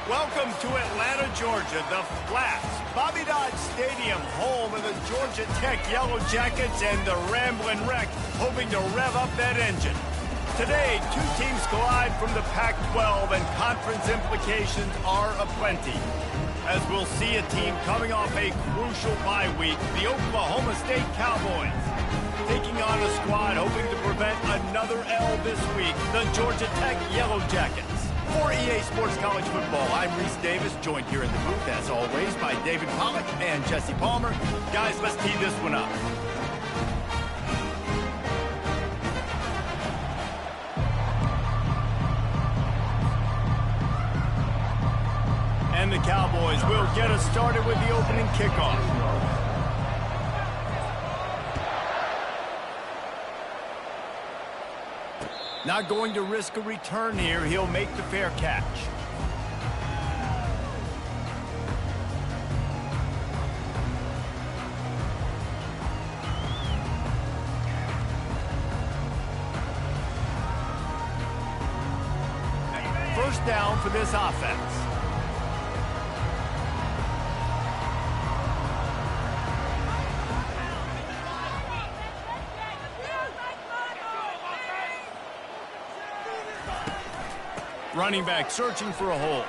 Welcome to Atlanta, Georgia, the Flats, Bobby Dodd Stadium, home of the Georgia Tech Yellow Jackets and the Ramblin' Wreck, hoping to rev up that engine. Today, two teams collide from the Pac-12, and conference implications are aplenty. As we'll see a team coming off a crucial bye week, the Oklahoma State Cowboys, taking on a squad hoping to prevent another L this week, the Georgia Tech Yellow Jackets. For EA Sports College Football, I'm Reese Davis, joined here in the booth, as always, by David Pollack and Jesse Palmer. Guys, let's tee this one up. And the Cowboys will get us started with the opening kickoff. Not going to risk a return here. He'll make the fair catch. First down for this offense. Running back searching for a hole.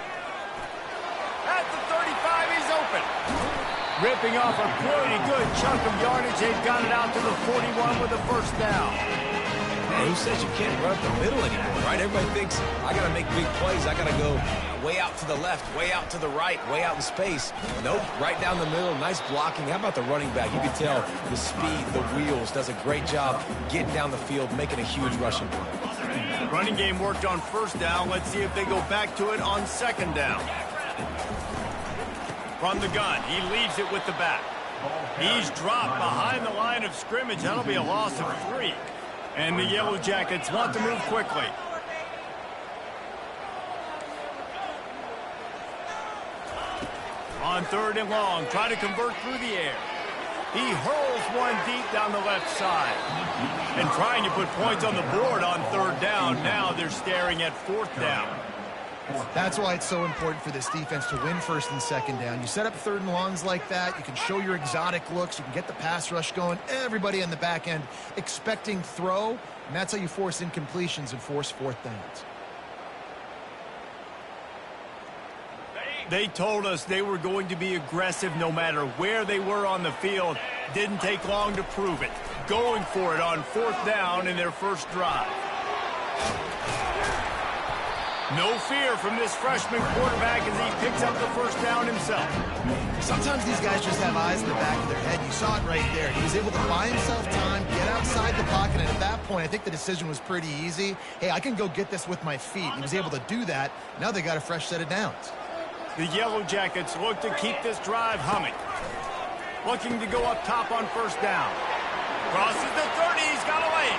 At the 35, he's open. Ripping off a pretty good chunk of yardage. They've got it out to the 41 with a first down. Man, who says you can't run up the middle anymore, right? Everybody thinks, I got to make big plays. I got to go way out to the left, way out to the right, way out in space. Nope, right down the middle. Nice blocking. How about the running back? You can tell the speed, the wheels, does a great job getting down the field, making a huge rushing play. Running game worked on first down. Let's see if they go back to it on second down. From the gun, he leaves it with the back. He's dropped behind the line of scrimmage. That'll be a loss of 3. And the Yellow Jackets want to move quickly. On third and long, try to convert through the air. He hurls one deep down the left side. And trying to put points on the board on third down. Now they're staring at fourth down. That's why it's so important for this defense to win first and second down. You set up third and longs like that. You can show your exotic looks. You can get the pass rush going. Everybody on the back end expecting throw. And that's how you force incompletions and force fourth downs. They told us they were going to be aggressive no matter where they were on the field. Didn't take long to prove it. Going for it on fourth down in their first drive. No fear from this freshman quarterback as he picks up the first down himself. Sometimes these guys just have eyes in the back of their head. You saw it right there. He was able to buy himself time, get outside the pocket, and at that point, I think the decision was pretty easy. Hey, I can go get this with my feet. He was able to do that. Now they got a fresh set of downs. The Yellow Jackets look to keep this drive humming. Looking to go up top on first down. Crosses the 30, he's got away.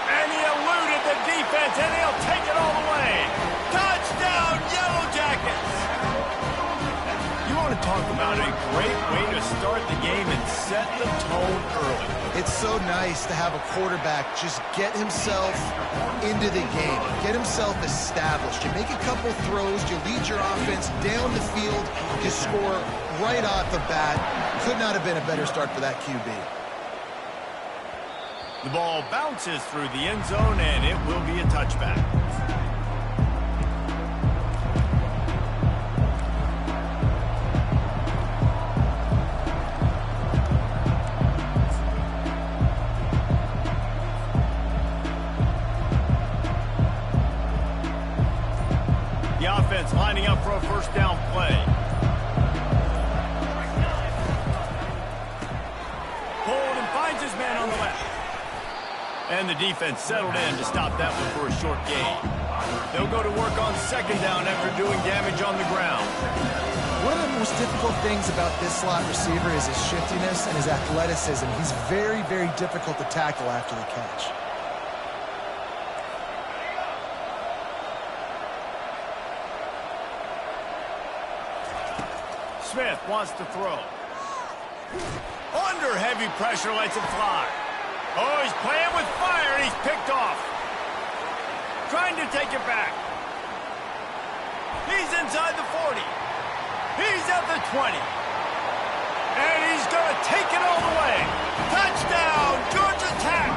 And he eluded the defense, and he'll take it all the way. Touchdown, Yellow Jackets! You want to talk about a great way to start the game and set the tone early. It's so nice to have a quarterback just get himself into the game, get himself established. You make a couple throws, you lead your offense down the field, you score right off the bat. Could not have been a better start for that QB. The ball bounces through the end zone, and it will be a touchback. The offense lining up for a first down play. Hold and finds his man on the left. And the defense settled in to stop that one for a short gain. They'll go to work on second down after doing damage on the ground. One of the most difficult things about this slot receiver is his shiftiness and his athleticism. He's very, very difficult to tackle after the catch. Smith wants to throw. Under heavy pressure, lets it fly. Oh, he's playing with fire, and he's picked off. Trying to take it back. He's inside the 40. He's at the 20. And he's going to take it all the way. Touchdown, Georgia Tech.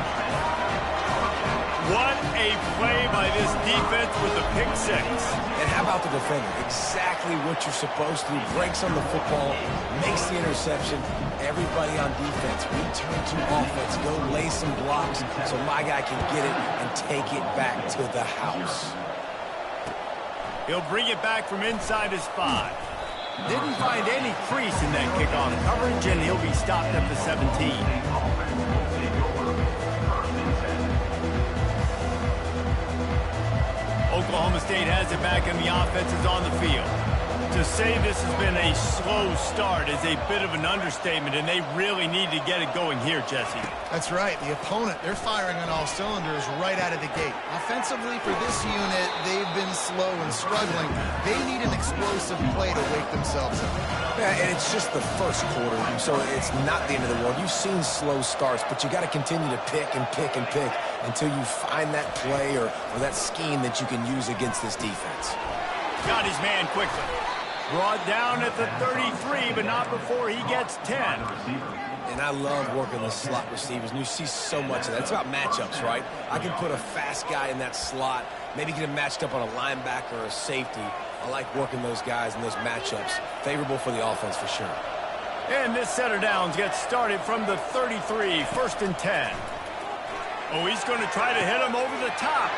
What a play by this defense with the pick six. And how about the defender? Exactly what you're supposed to do. Breaks on the football, makes the interception. Everybody on defense, return to offense. Go lay some blocks so my guy can get it and take it back to the house. He'll bring it back from inside his 5. Didn't find any crease in that kickoff coverage, and he'll be stopped at the 17. Oklahoma State has it back, and the offense is on the field. To say this has been a slow start is a bit of an understatement, and they really need to get it going here, Jesse. That's right. The opponent, they're firing on all cylinders right out of the gate. Offensively, for this unit, they've been slow and struggling. They need an explosive play to wake themselves up. Yeah, and it's just the first quarter, so it's not the end of the world. You've seen slow starts, but you got to continue to pick and pick and pick until you find that play or that scheme that you can use against this defense. Got his man quickly. Brought down at the 33, but not before he gets 10. And I love working the slot receivers, and you see so much of that. It's about matchups, right? I can put a fast guy in that slot, maybe get him matched up on a linebacker or a safety. I like working those guys in those matchups. Favorable for the offense for sure. And this set of downs gets started from the 33, 1st and 10. Oh, he's going to try to hit him over the top.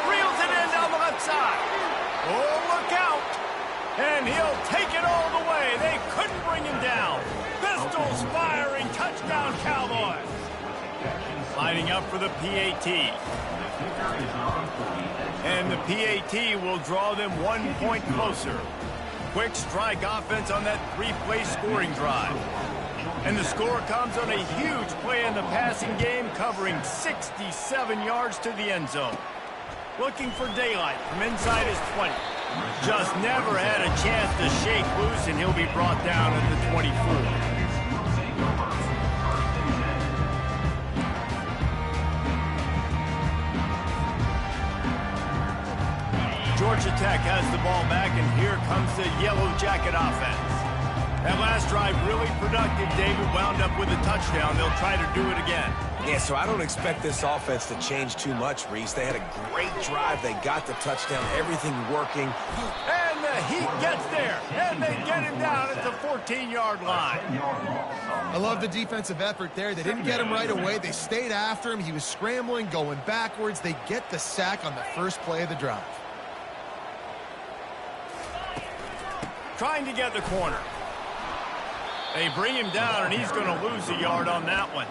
Reels it in down the left side. Oh, look out. And he'll take it all the way. They couldn't bring him down. Pistols firing. Touchdown, Cowboys. Lining up for the PAT. And the PAT will draw them 1 point closer. Quick strike offense on that 3-play scoring drive. And the score comes on a huge play in the passing game, covering 67 yards to the end zone. Looking for daylight from inside his 20. Just never had a chance to shake loose, and he'll be brought down at the 24. Georgia Tech has the ball back, and here comes the Yellow Jacket offense. That last drive really productive. David wound up with a touchdown. They'll try to do it again. Yeah, so I don't expect this offense to change too much, Reese. They had a great drive. They got the touchdown, everything working. And the Heat gets there, and they get him down at the 14-yard line. I love the defensive effort there. They didn't get him right away. They stayed after him. He was scrambling, going backwards. They get the sack on the first play of the drive. Trying to get the corner. They bring him down, and he's going to lose a yard on that one.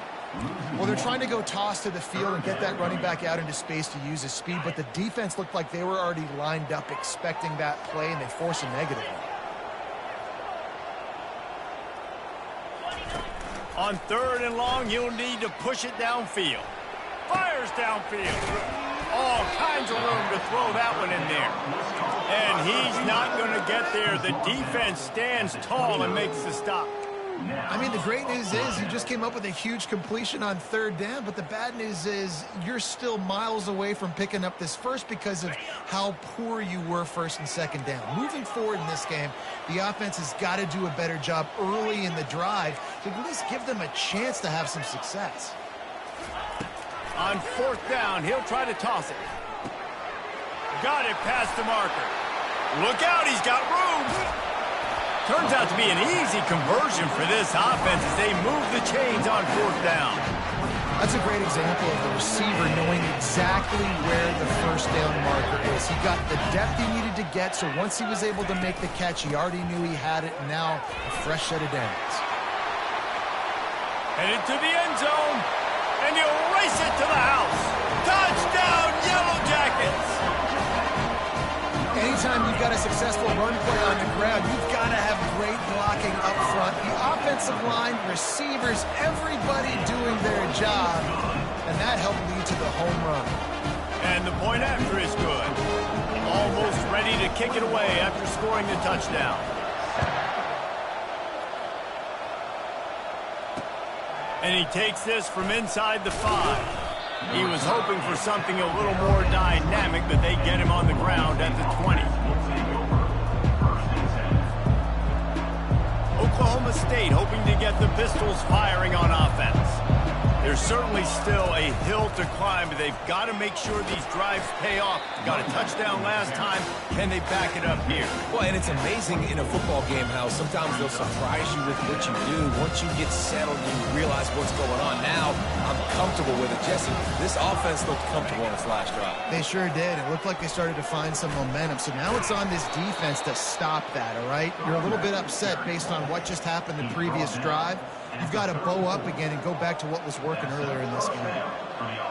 Well, they're trying to go toss to the field and get that running back out into space to use his speed, but the defense looked like they were already lined up expecting that play, and they force a negative one. On 3rd and long, you'll need to push it downfield. Fires downfield. All kinds of room to throw that one in there. And he's not going to get there. The defense stands tall and makes the stop. I mean, the great news is you just came up with a huge completion on 3rd down, but the bad news is you're still miles away from picking up this first because of how poor you were 1st and 2nd down. Moving forward in this game, the offense has got to do a better job early in the drive to at least give them a chance to have some success. On 4th down, he'll try to toss it. Got it past the marker. Look out, he's got room. Turns out to be an easy conversion for this offense as they move the chains on 4th down. That's a great example of the receiver knowing exactly where the 1st down marker is. He got the depth he needed to get, so once he was able to make the catch, he already knew he had it, and now a fresh set of downs. Headed to the end zone, and he'll race it to the house. Touchdown, Yellow Jackets! Anytime you've got a successful run play on the ground, you've got to have great blocking up front. The offensive line, receivers, everybody doing their job, and that helped lead to the home run. And the point after is good. Almost ready to kick it away after scoring the touchdown. And he takes this from inside the 5. He was hoping for something a little more dynamic, but they get him on the ground at the 20. State hoping to get the Pistols firing on offense. There's certainly still a hill to climb, but they've got to make sure these drives pay off. Got a touchdown last time. Can they back it up here? Well, and it's amazing in a football game how sometimes they'll surprise you with what you do. Once you get settled and you realize what's going on, now I'm comfortable with it. Jesse, this offense looked comfortable on its last drive. They sure did. It looked like they started to find some momentum. So now it's on this defense to stop that, all right? You're a little bit upset based on what just happened the previous drive. You've got to bow up again and go back to what was working earlier in this game.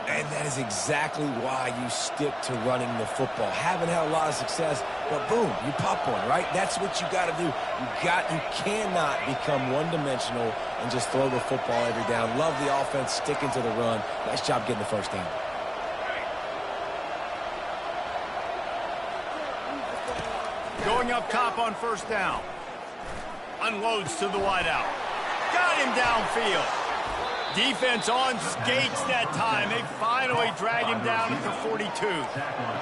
And that is exactly why you stick to running the football. Haven't had a lot of success, but boom, you pop one, right? That's what you got to do. You cannot become one-dimensional and just throw the football every down. Love the offense, sticking to the run. Nice job getting the first down. Going up top on first down. Unloads to the wideout. Got him downfield. Defense on skates that time. They finally drag him down at the 42.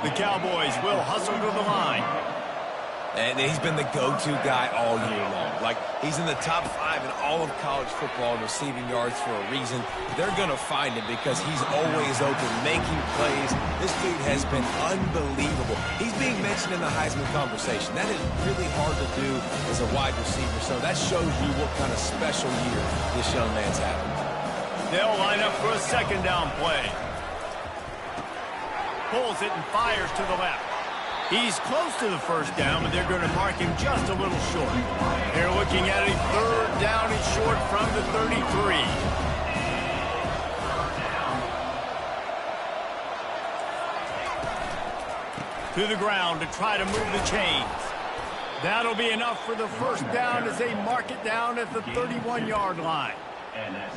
The Cowboys will hustle to the line. And he's been the go-to guy all year long. Like, he's in the top 5 in all of college football in receiving yards for a reason. They're going to find him because he's always open, making plays. This dude has been unbelievable. He's being mentioned in the Heisman conversation. That is really hard to do as a wide receiver. So that shows you what kind of special year this young man's having. They'll line up for a second down play. Pulls it and fires to the left. He's close to the first down, but they're going to mark him just a little short. They're looking at a third down and short from the 33. To the ground to try to move the chains. That'll be enough for the first down as they mark it down at the 31-yard line.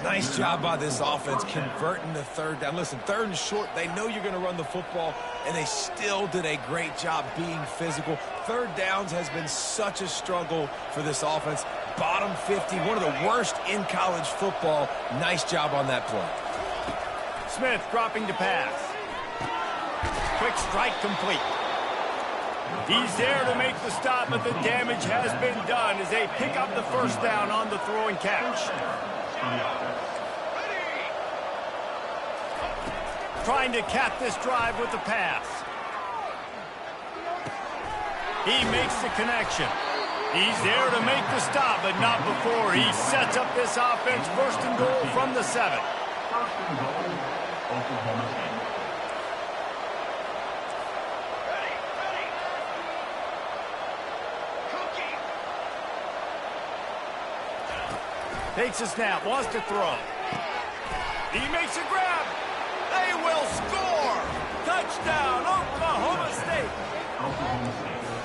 Nice job by this offense converting the third down. Listen, third and short, they know you're going to run the football, and they still did a great job being physical. Third downs has been such a struggle for this offense. Bottom 50, one of the worst in college football. Nice job on that play. Smith dropping to pass. Quick strike complete. He's there to make the stop, but the damage has been done as they pick up the first down on the throw and catch. Trying to cap this drive with the pass. He makes the connection. He's there to make the stop, but not before he sets up this offense. First and goal from the 7. First and goal, Oklahoma State. Takes a snap, wants to throw. He makes a grab. They will score. Touchdown, Oklahoma State.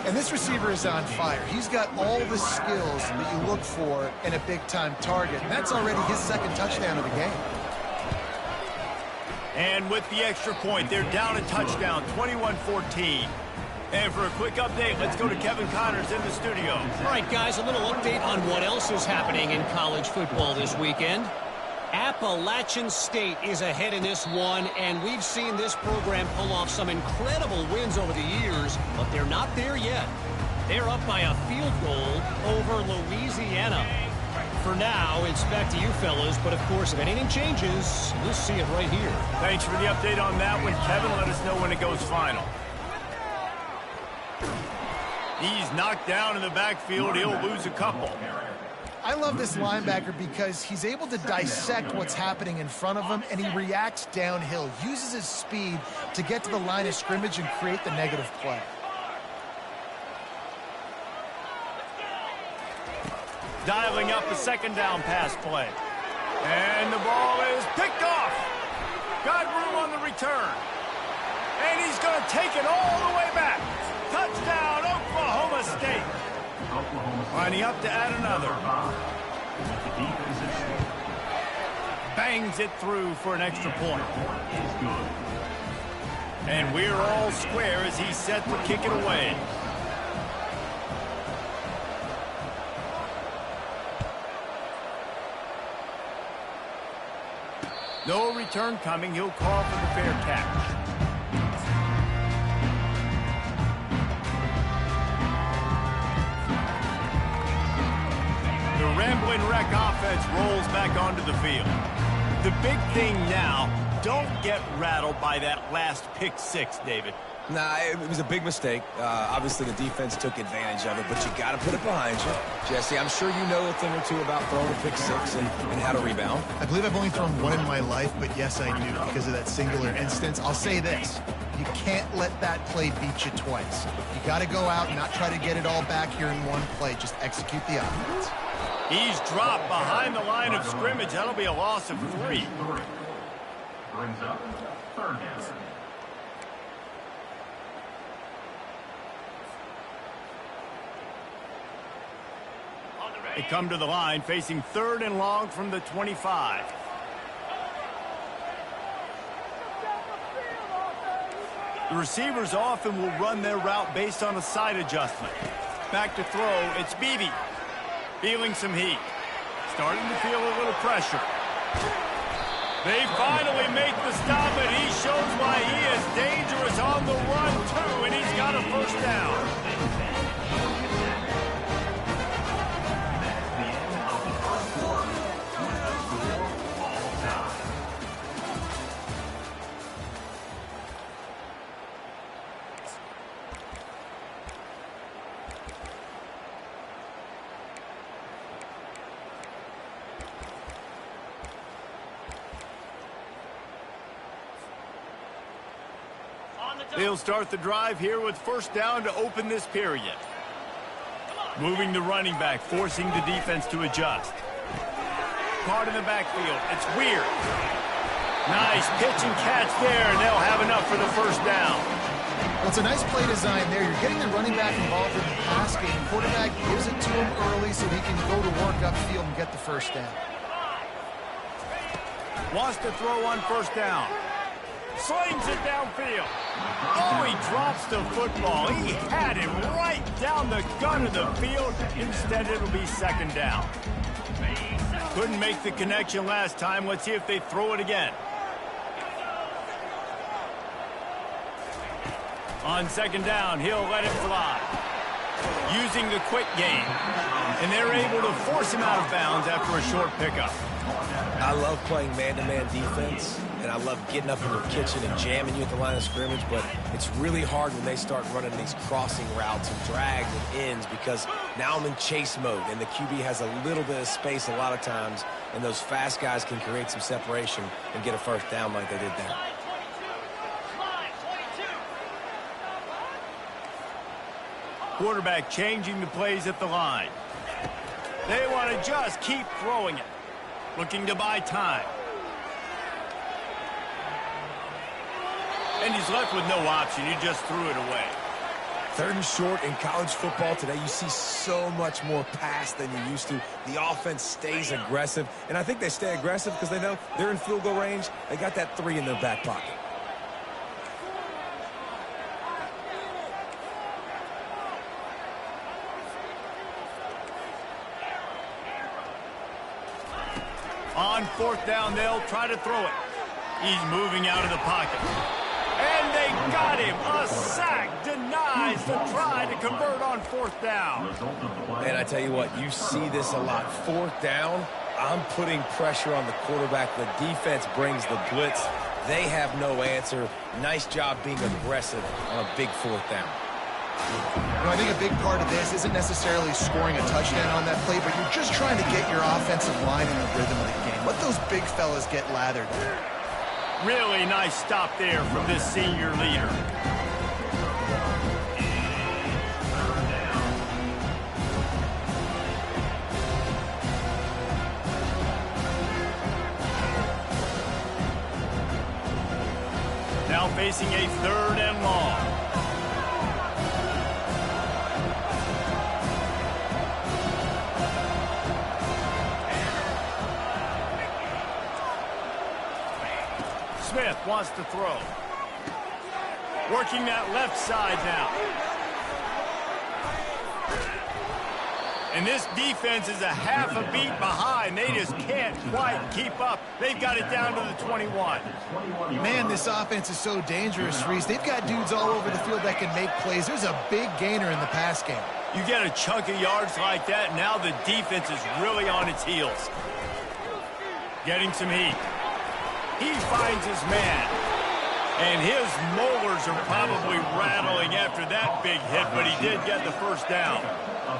And this receiver is on fire. He's got all the skills that you look for in a big-time target. And that's already his second touchdown of the game. And with the extra point, they're down a touchdown, 21-14. And for a quick update, let's go to Kevin Connors in the studio. All right, guys, a little update on what else is happening in college football this weekend. Appalachian State is ahead in this one, and we've seen this program pull off some incredible wins over the years, but they're not there yet. They're up by a field goal over Louisiana. For now, it's back to you fellas, but of course, if anything changes, you'll see it right here. Thanks for the update on that one, Kevin. Let us know when it goes final. He's knocked down in the backfield. He'll lose a couple. I love this linebacker because he's able to dissect what's happening in front of him, and he reacts downhill, uses his speed to get to the line of scrimmage and create the negative play. Dialing up the second down pass play. And the ball is picked off. Got room on the return. And he's going to take it all the way back. Touchdown, Oklahoma State. Lining up to add another. Bangs it through for an extra point. And we're all square as he's set to kick it away. No return coming. He'll call for the fair catch. The Ramblin' Wreck offense rolls back onto the field. The big thing now, don't get rattled by that last pick six, David. Nah, it was a big mistake. Obviously, the defense took advantage of it, but you got to put it behind you. Jesse, I'm sure you know a thing or two about throwing a pick six and how to rebound. I believe I've only thrown one in my life, but yes, I do because of that singular instance. I'll say this. You can't let that play beat you twice. You got to go out and not try to get it all back here in one play. Just execute the offense. He's dropped behind the line of scrimmage. That'll be a loss of 3. Brings up third down. They come to the line facing 3rd and long from the 25. The receivers often will run their route based on a side adjustment. Back to throw, it's Beebe. Feeling some heat. Starting to feel a little pressure. They finally make the stop, and he shows why he is dangerous on the run, too, and he's got a first down. They'll start the drive here with first down to open this period. Moving the running back, forcing the defense to adjust. Caught in the backfield. It's Weird. Nice pitch and catch there, and they'll have enough for the first down. Well, it's a nice play design there. You're getting the running back involved in the pass game. Quarterback gives it to him early so he can go to work upfield and get the first down. Wants to throw on first down. Slings it downfield. Oh, he drops the football. He had it right down the gun of the field. Instead, it'll be second down. Couldn't make the connection last time. Let's see if they throw it again. On second down, he'll let it fly. Using the quick game. And they're able to force him out of bounds after a short pickup. I love playing man-to-man defense, and I love getting up in your kitchen and jamming you at the line of scrimmage, but it's really hard when they start running these crossing routes and drags and ends because now I'm in chase mode, and the QB has a little bit of space a lot of times, and those fast guys can create some separation and get a first down like they did there. Quarterback changing the plays at the line. They want to just keep throwing it. Looking to buy time. And he's left with no option. He just threw it away. 3rd and short in college football today, you see so much more pass than you used to. The offense stays aggressive, and I think they stay aggressive because they know they're in field goal range. They got that 3 in their back pocket. On fourth down, they'll try to throw it. He's moving out of the pocket. And they got him. A sack denies the try to convert on fourth down. And I tell you what, you see this a lot. Fourth down, I'm putting pressure on the quarterback. The defense brings the blitz. They have no answer. Nice job being aggressive on a big fourth down. You know, I think a big part of this isn't necessarily scoring a touchdown on that play, but you're just trying to get your offensive line in the rhythm of the game. Let those big fellas get lathered. Really nice stop there from this senior leader. Now facing a 3rd and long. Smith wants to throw. Working that left side now. And this defense is a half a beat behind. They just can't quite keep up. They've got it down to the 21. Man, this offense is so dangerous, Reese. They've got dudes all over the field that can make plays. There's a big gainer in the pass game. You get a chunk of yards like that, now the defense is really on its heels. Getting some heat. He finds his man. And his molars are probably rattling after that big hit, but he did get the first down.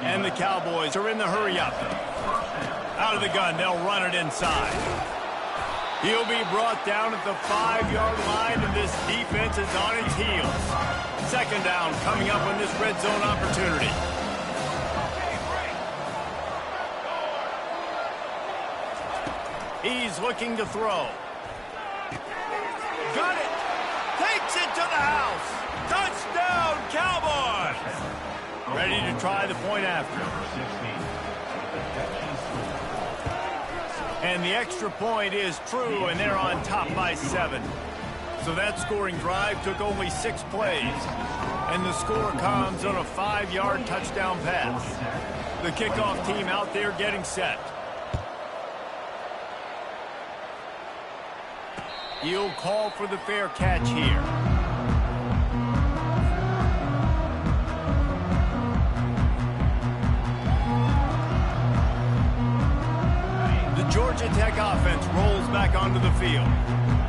And the Cowboys are in the hurry-up. Out of the gun, they'll run it inside. He'll be brought down at the 5-yard line, and this defense is on its heels. Second down coming up on this red zone opportunity. He's looking to throw. Got it. Takes it to the house. Touchdown, Cowboys. Ready to try the point after. And the extra point is true, and they're on top by 7. So that scoring drive took only 6 plays. And the score comes on a 5-yard touchdown pass. The kickoff team out there getting set. He'll call for the fair catch here. The Georgia Tech offense rolls back onto the field.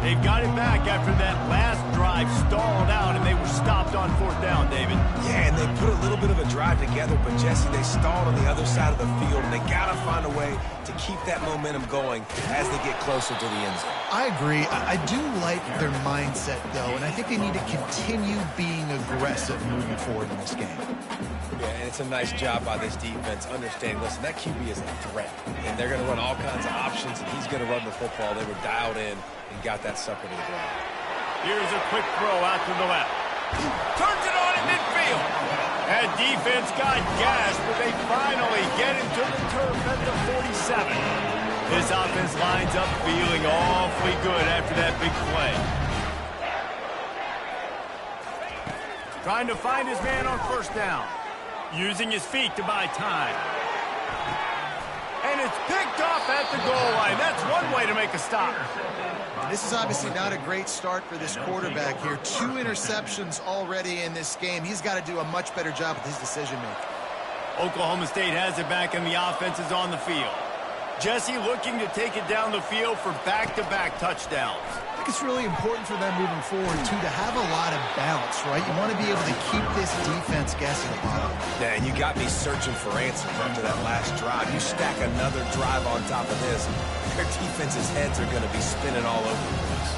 They've got it back after that last drive stalled out, and they were stopped on 4th down, David. Yeah, and they put a little bit of a drive together, but, Jesse, they stalled on the other side of the field, and they got to find a way to keep that momentum going as they get closer to the end zone. I agree. I do like their mindset, though, and I think they need to continue being aggressive moving forward in this game. Yeah, and it's a nice job by this defense understanding, listen, that QB is a threat, and they're going to run all kinds of options, and he's going to run the football. They were dialed in and got that sucker to the ground. Here's a quick throw out to the left. Turns it on in midfield. That defense got gashed, but they finally get into the turf at the 47. This offense lines up feeling awfully good after that big play. Trying to find his man on 1st down. Using his feet to buy time. And it's picked off at the goal line. That's one way to make a stop. This is obviously not a great start for this quarterback here. 2 interceptions already in this game. He's got to do a much better job with his decision-making. Oklahoma State has it back, and the offense is on the field. Jesse looking to take it down the field for back-to-back touchdowns. I think it's really important for them moving forward, too, to have a lot of bounce, right? You want to be able to keep this defense guessing about it. Yeah, and you got me searching for answers after that last drive. You stack another drive on top of this, their defense's heads are going to be spinning all over the place.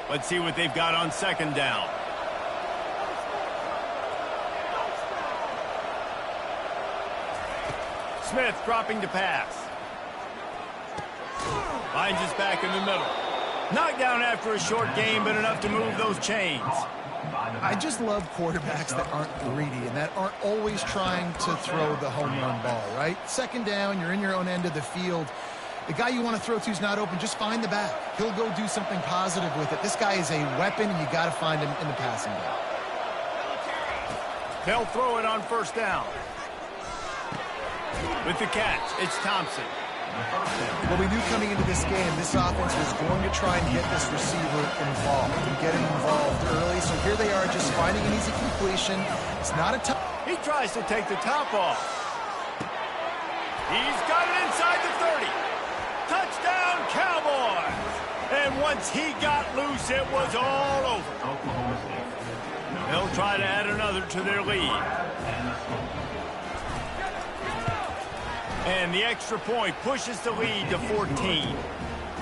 Let's see what they've got on 2nd down. Smith dropping to pass. Finds his back in the middle. Knocked down after a short game, but enough to move those chains. I just love quarterbacks that aren't greedy and that aren't always trying to throw the home run ball, right? 2nd down, you're in your own end of the field. The guy you want to throw to is not open. Just find the back. He'll go do something positive with it. This guy is a weapon, and you got to find him in the passing game. They'll throw it on 1st down. With the catch, it's Thompson. Well, we knew coming into this game, this offense was going to try and get this receiver involved and get him involved early. So here they are just finding an easy completion. It's not a tough. He tries to take the top off. He's got it inside the 30. Touchdown, Cowboys! And once he got loose, it was all over. They'll try to add another to their lead. And the extra point pushes the lead to 14.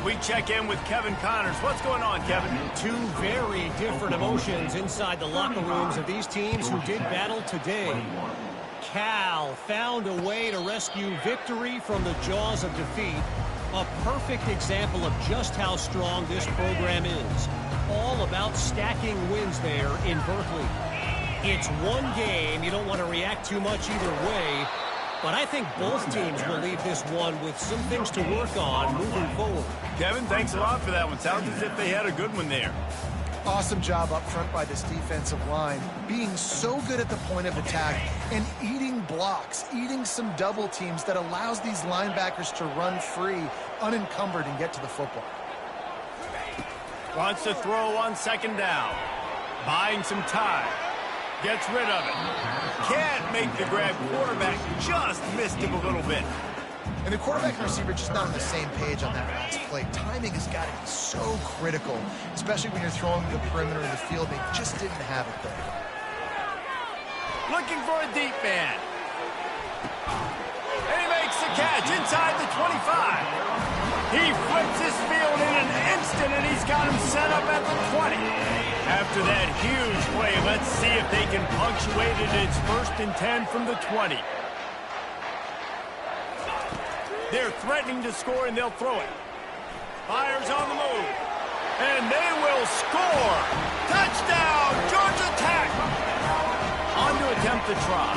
We check in with Kevin Connors. What's going on, Kevin? 2 very different emotions inside the locker rooms of these teams who did battle today. Cal found a way to rescue victory from the jaws of defeat. A perfect example of just how strong this program is. All about stacking wins there in Berkeley. It's one game. You don't want to react too much either way. But I think both teams will leave this one with some things to work on moving forward. Kevin, thanks a lot for that one. Sounds as if they had a good one there. Awesome job up front by this defensive line, being so good at the point of attack and eating blocks, eating some double teams that allows these linebackers to run free, unencumbered, and get to the football. Wants to throw on second down. Buying some time. Gets rid of it. Can't make the grab. Quarterback just missed him a little bit. And the quarterback and receiver just not on the same page on that last play. Timing has got to be so critical, especially when you're throwing to the perimeter of the field. They just didn't have it there. Looking for a deep man. And he makes the catch inside the 25. He flips his field in an instant, and he's got him set up at the 20. After that huge play, let's see if they can punctuate it. It's 1st and 10 from the 20. They're threatening to score, and they'll throw it. Fires on the move. And they will score. Touchdown, Georgia Tech. On to attempt the try.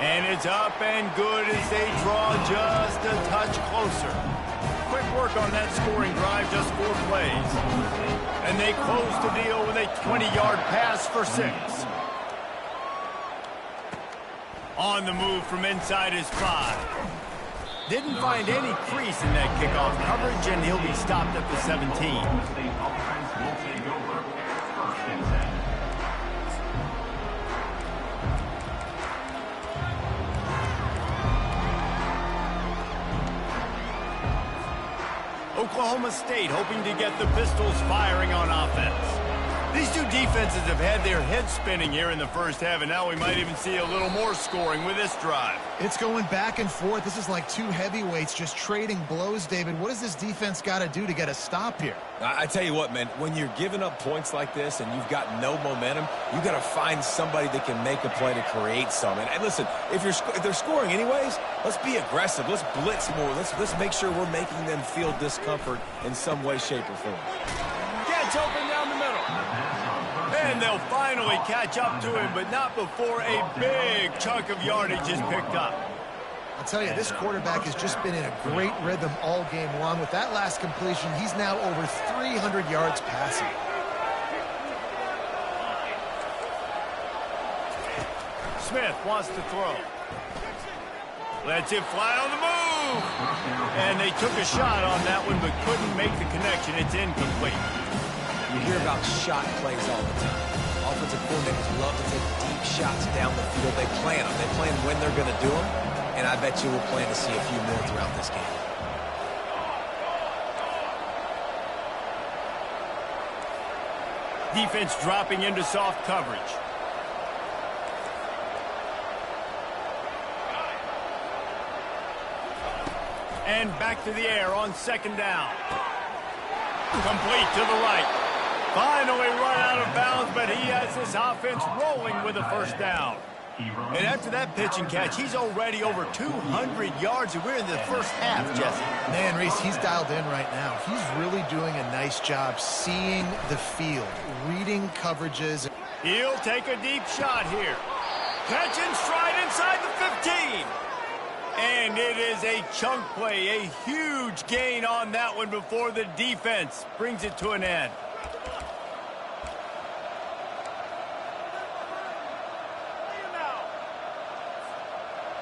And it's up and good as they draw just a touch closer. Quick work on that scoring drive, just 4 plays. And they close the deal with a 20-yard pass for 6. On the move from inside his 5. Didn't find any crease in that kickoff coverage, and he'll be stopped at the 17. Oklahoma State hoping to get the Pistols firing on offense. These two defenses have had their heads spinning here in the first half, and now we might even see a little more scoring with this drive. It's going back and forth. This is like two heavyweights just trading blows, David. What does this defense got to do to get a stop here? I tell you what, man, when you're giving up points like this and you've got no momentum, you got to find somebody that can make a play to create some. And listen, if they're scoring anyways, let's be aggressive. Let's blitz more. Let's make sure we're making them feel discomfort in some way, shape, or form. Catch open down the middle. And they'll finally catch up to him, but not before a big chunk of yardage is picked up. I'll tell you, this quarterback has just been in a great rhythm all game long. With that last completion, he's now over 300 yards passing. Smith wants to throw. Lets it fly on the move. And they took a shot on that one, but couldn't make the connection. It's incomplete. You hear about shot plays all the time. Offensive coordinators love to take deep shots down the field. They plan them. They plan when they're going to do them, and I bet you we'll plan to see a few more throughout this game. Defense dropping into soft coverage. And back to the air on second down. Complete to the right. Finally run out of bounds, but he has this offense rolling with a first down. And after that pitch and catch, he's already over 200 yards, and we're in the first half, Jesse. Man, Reese, he's dialed in right now. He's really doing a nice job seeing the field, reading coverages. He'll take a deep shot here. Catch and stride inside the 15. And it is a chunk play, a huge gain on that one before the defense brings it to an end.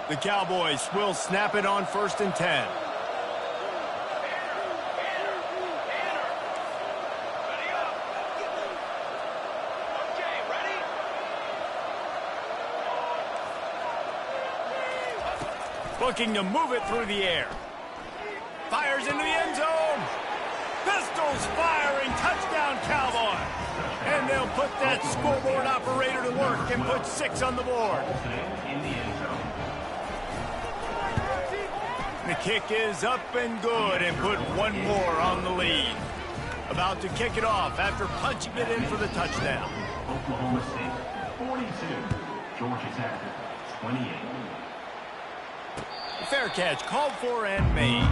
The Cowboys will snap it on 1st and 10. Looking to move it through the air. Fires into the end zone. Pistols firing. Touchdown, Cowboy. And they'll put that scoreboard operator to work and put 6 on the board. The kick is up and good and put 1 more on the lead. About to kick it off after punching it in for the touchdown. Oklahoma State 42, Georgia Tech 28. Fair catch called for and made.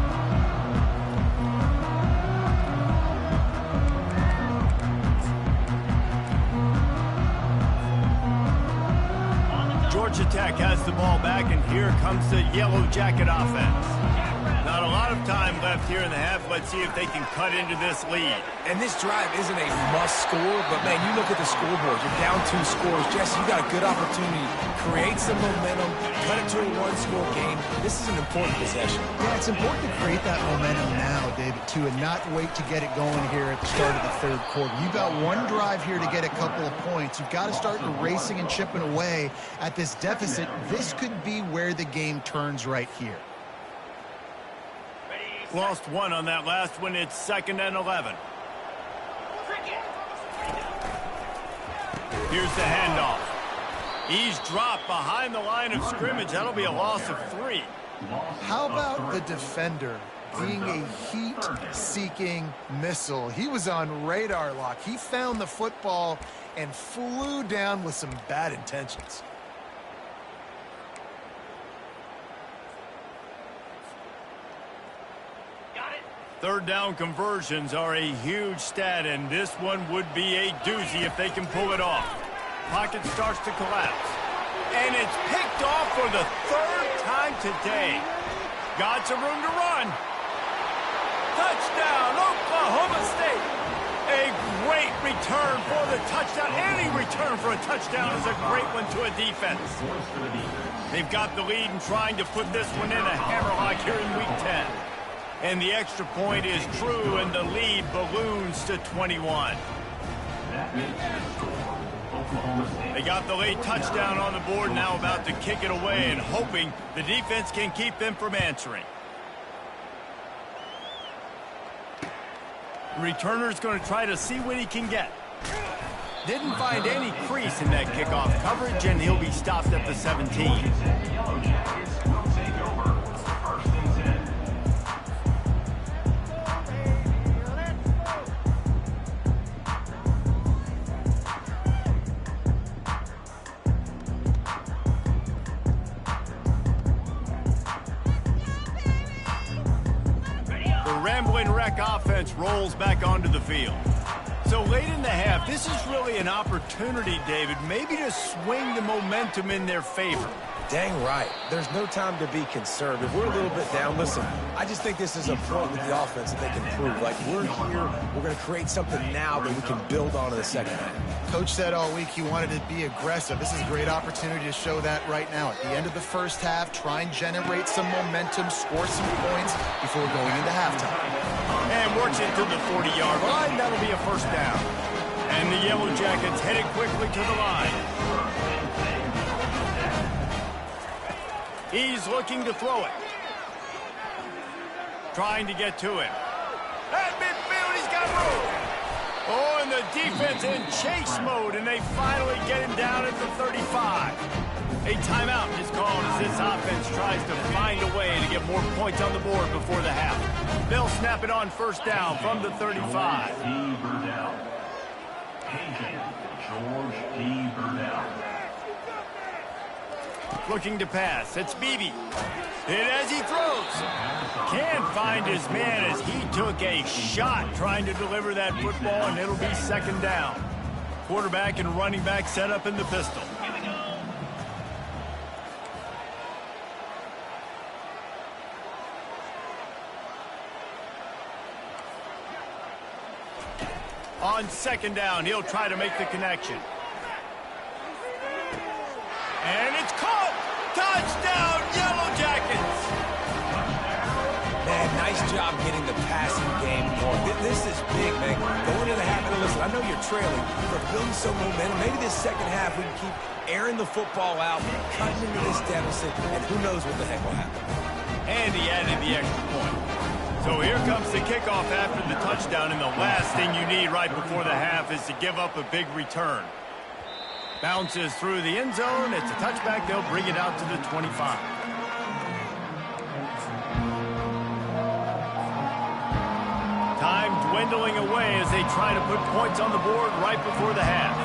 Georgia Tech has the ball back, and here comes the Yellow Jacket offense. Not a lot of time left here in the half. Let's see if they can cut into this lead. And this drive isn't a must score, but, man, you look at the scoreboard. You're down 2 scores. Jesse, you got a good opportunity. Create some momentum. Cut it to a 1-score game. This is an important possession. Yeah, it's important to create that momentum now. to and not wait to get it going here at the start of the third quarter. You've got one drive here to get a couple of points. You've got to start racing and chipping away at this deficit. This could be where the game turns right here. Lost one on that last one. It's 2nd and 11. Here's the handoff. He's dropped behind the line of scrimmage. That'll be a loss of 3. How about the defender being a heat-seeking missile? He was on radar lock. He found the football and flew down with some bad intentions. Third down conversions are a huge stat, and this one would be a doozy if they can pull it off. Pocket starts to collapse. And it's picked off for the 3rd time today. Got some room to run. Touchdown, Oklahoma State. A great return for the touchdown. Any return for a touchdown is a great one to a defense. They've got the lead and trying to put this one in a hammerlock here in Week 10. And the extra point is true, and the lead balloons to 21. They got the late touchdown on the board, now about to kick it away and hoping the defense can keep them from answering. The returner's going to try to see what he can get. Didn't find any crease in that kickoff coverage, and he'll be stopped at the 17. Offense rolls back onto the field. So late in the half, this is really an opportunity, David, maybe to swing the momentum in their favor. Dang right. There's no time to be concerned. If we're a little bit down, listen, I just think this is a point with the offense that they can prove. Like, we're here, we're going to create something now that we can build on in the second half. Coach said all week he wanted to be aggressive. This is a great opportunity to show that right now. At the end of the first half, try and generate some momentum, score some points before going into halftime. And works it to the 40-yard line. That'll be a first down. And the Yellow Jackets headed quickly to the line. He's looking to throw it. Trying to get to him. At midfield, he's got room. Oh, and the defense in chase mode, and they finally get him down at the 35. A timeout is called as this offense tries to find a way to get more points on the board before the half. They'll snap it on first down from the 35. George D. Burdell. Looking to pass. It's Beebe. Hit as he throws. Can't find his man as he took a shot trying to deliver that football, and it'll be second down. Quarterback and running back set up in the pistol. On second down, he'll try to make the connection. And it's caught! Touchdown, Yellow Jackets! Man, nice job getting the passing game going. This is big, man. Going into the half, and listen, I know you're trailing, but building some momentum. Maybe this second half we can keep airing the football out, cutting into this deficit, and who knows what the heck will happen. And he added the extra point. So here comes the kickoff after the touchdown, and the last thing you need right before the half is to give up a big return. Bounces through the end zone. It's a touchback. They'll bring it out to the 25. Time dwindling away as they try to put points on the board right before the half.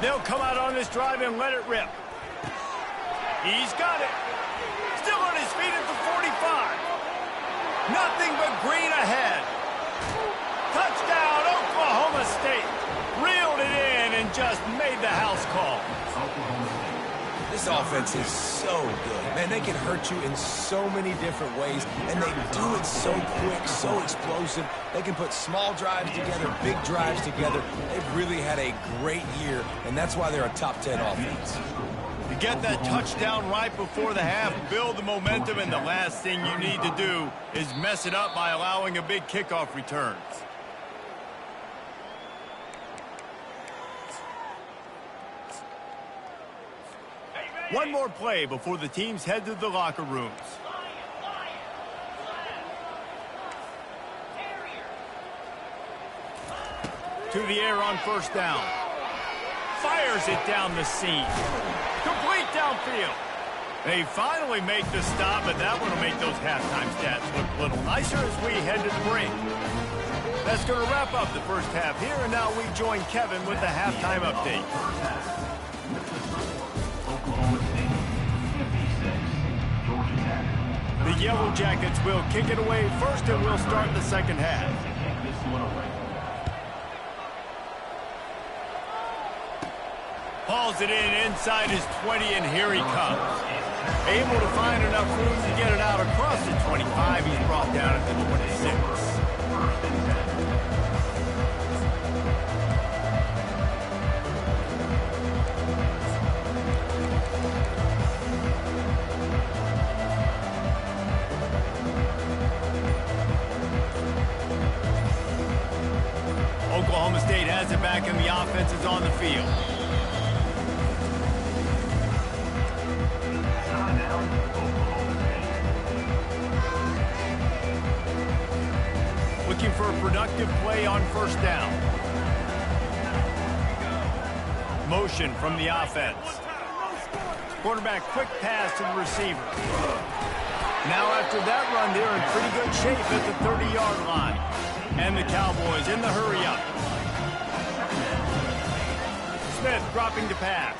They'll come out on this drive and let it rip. He's got it. Still on his feet at the 45. Nothing but green ahead. Touchdown, Oklahoma State. Reeled it in and just made the house call. This offense is so good. Man, they can hurt you in so many different ways, and they do it so quick, so explosive. They can put small drives together, big drives together. They've really had a great year, and that's why they're a top 10 offense. You get that touchdown right before the half, build the momentum, and the last thing you need to do is mess it up by allowing a big kickoff returns. One more play before the teams head to the locker rooms. To the air on first down. Fires it down the seam. Complete downfield. They finally make the stop, but that one will make those halftime stats look a little nicer as we head to the break. That's going to wrap up the first half here, and now we join Kevin with the halftime update. The Yellow Jackets will kick it away first, and we'll start the second half. Hauls it in inside his 20, and here he comes. Able to find enough room to get it out across the 25. He's brought down at the 26. Oklahoma State has it back, and the offense is on the field. Looking for a productive play on first down. Motion from the offense. Quarterback quick pass to the receiver. Now after that run, they're in pretty good shape at the 30-yard line. And the Cowboys in the hurry up. Smith dropping to pass.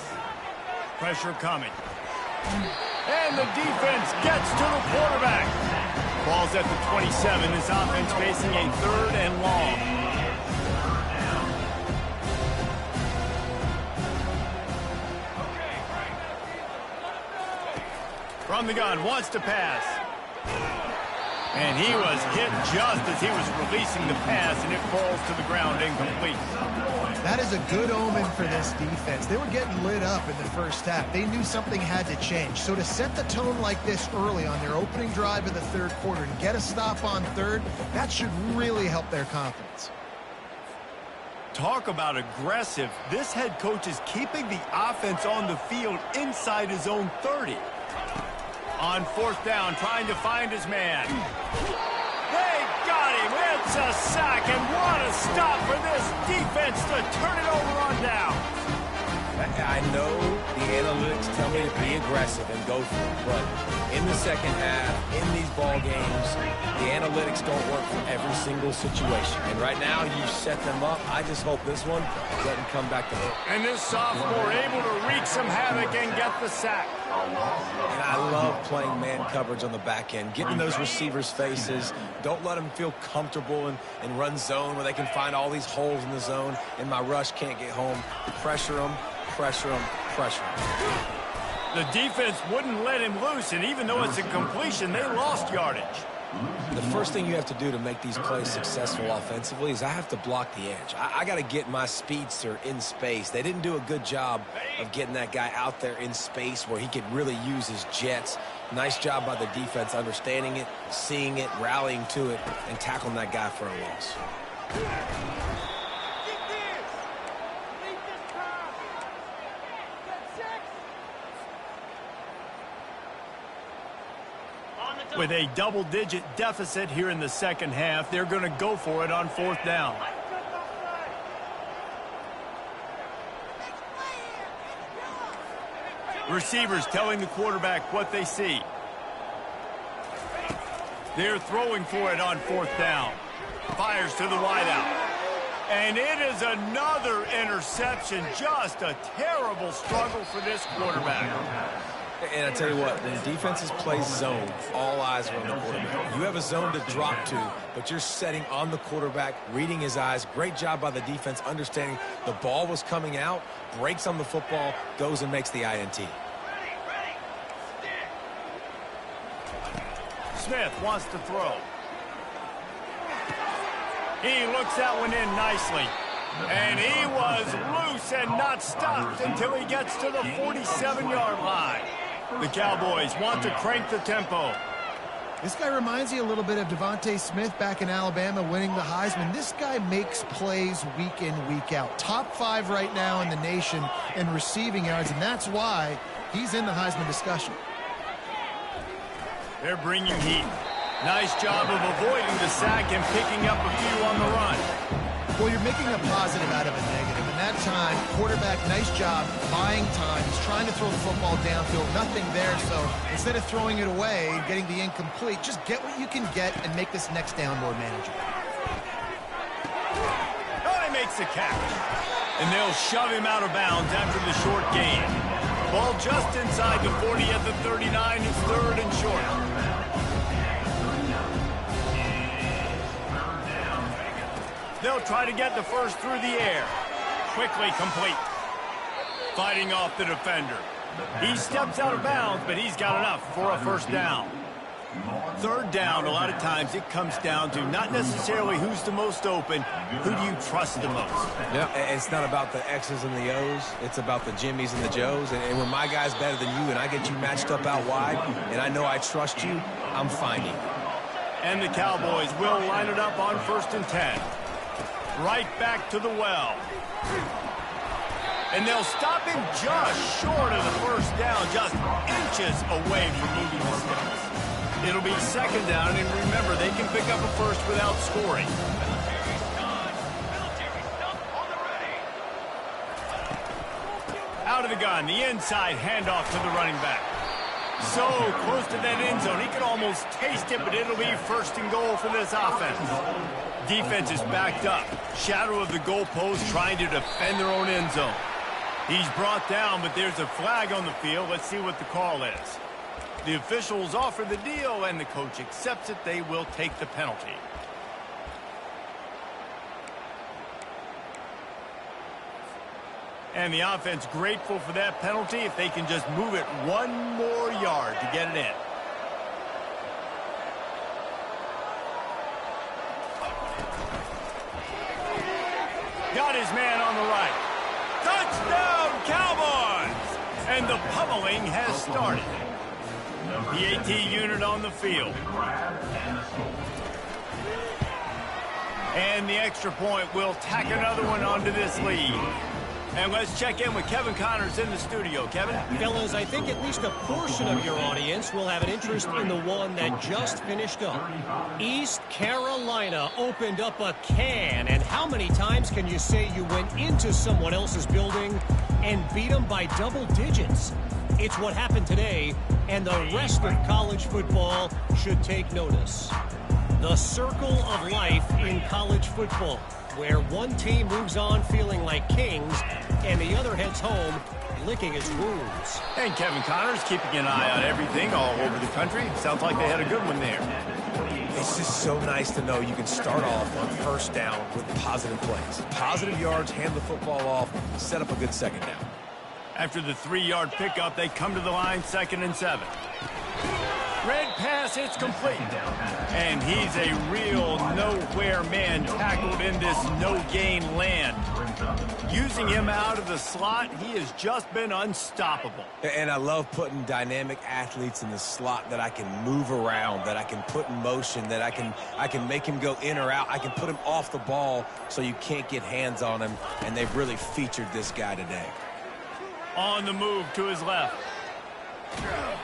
Pressure coming. And the defense gets to the quarterback. Ball's at the 27. This offense facing a third and long. From the gun, wants to pass. And he was hit just as he was releasing the pass, and it falls to the ground incomplete. That is a good omen for this defense. They were getting lit up in the first half. They knew something had to change. So to set the tone like this early on their opening drive of the third quarter and get a stop on third, that should really help their confidence. Talk about aggressive. This head coach is keeping the offense on the field inside his own 30. On fourth down, trying to find his man. They got him. It's a sack, and what a stop for this defense to turn it over on down. I know the analytics tell me to be aggressive and go for it, but in the second half, in these ball games, the analytics don't work for every single situation. And right now, you set them up. I just hope this one doesn't come back to hurt. And this sophomore able to wreak some havoc and get the sack. And I love playing man coverage on the back end, getting in those receivers' faces. Don't let them feel comfortable and run zone where they can find all these holes in the zone, and my rush can't get home. Pressure them, pressure them, pressure them. The defense wouldn't let him loose, and even though it's a completion, they lost yardage. The first thing you have to do to make these plays successful offensively is I have to block the edge. I got to get my speedster in space. They didn't do a good job of getting that guy out there in space where he could really use his jets. Nice job by the defense understanding it, seeing it, rallying to it, and tackling that guy for a loss. With a double-digit deficit here in the second half, they're going to go for it on fourth down. Receivers telling the quarterback what they see. They're throwing for it on fourth down. Fires to the wideout. And it is another interception. Just a terrible struggle for this quarterback. And I tell you what, when defenses play zone, all eyes are on the quarterback. You have a zone to drop to, but you're setting on the quarterback, reading his eyes. Great job by the defense, understanding the ball was coming out, breaks on the football, goes and makes the INT. Smith wants to throw. He looks that one in nicely. And he was loose and not stopped until he gets to the 47-yard line. The Cowboys want to crank the tempo. This guy reminds you a little bit of Devontae Smith back in Alabama winning the Heisman. This guy makes plays week in, week out. Top 5 right now in the nation in receiving yards, and that's why he's in the Heisman discussion. They're bringing heat. Nice job of avoiding the sack and picking up a few on the run. Well, you're making a positive out of a negative. And that time, quarterback, nice job buying time. He's trying to throw the football downfield. Nothing there, so instead of throwing it away and getting the incomplete, just get what you can get and make this next down more manageable. Oh, he makes the catch. And they'll shove him out of bounds after the short gain. Ball just inside the 40 at the 39. It's third and short. They'll try to get the first through the air. Quickly complete. Fighting off the defender. He steps out of bounds, but he's got enough for a first down. Third down, a lot of times it comes down to not necessarily who's the most open, who do you trust the most? Yeah, it's not about the X's and the O's. It's about the Jimmies and the Joes. And when my guy's better than you and I get you matched up out wide and I know I trust you, I'm finding. And the Cowboys will line it up on 1st and 10. Right back to the well. And they'll stop him just short of the first down, just inches away from moving the sticks. It'll be second down, and remember, they can pick up a first without scoring. Out of the gun, the inside handoff to the running back. So close to that end zone, he could almost taste it, but it'll be 1st and goal for this offense. Defense is backed up. Shadow of the goalpost trying to defend their own end zone. He's brought down, but there's a flag on the field. Let's see what the call is. The officials offer the deal, and the coach accepts it. They will take the penalty. And the offense grateful for that penalty if they can just move it one more yard to get it in. Got his man on the right. Touchdown, Cowboys! And the pummeling has started. The AT unit on the field. And the extra point will tack another one onto this lead. And let's check in with Kevin Connors in the studio. Kevin? Fellas, I think at least a portion of your audience will have an interest in the one that just finished up. East Carolina opened up a can. And how many times can you say you went into someone else's building and beat them by double digits? It's what happened today, and the rest of college football should take notice. The circle of life in college football, where one team moves on feeling like kings and the other heads home licking its wounds. And Kevin Connors keeping an eye on everything all over the country. Sounds like they had a good one there. It's just so nice to know you can start off on 1st down with positive plays. Positive yards, hand the football off, set up a good 2nd down. After the 3-yard pickup, they come to the line 2nd and 7. Red pass, it's complete. And he's a real nowhere man tackled in this no-gain land. Using him out of the slot, he has just been unstoppable. And I love putting dynamic athletes in the slot that I can move around, that I can put in motion, that I can make him go in or out. I can put him off the ball so you can't get hands on him, and they've really featured this guy today. On the move to his left.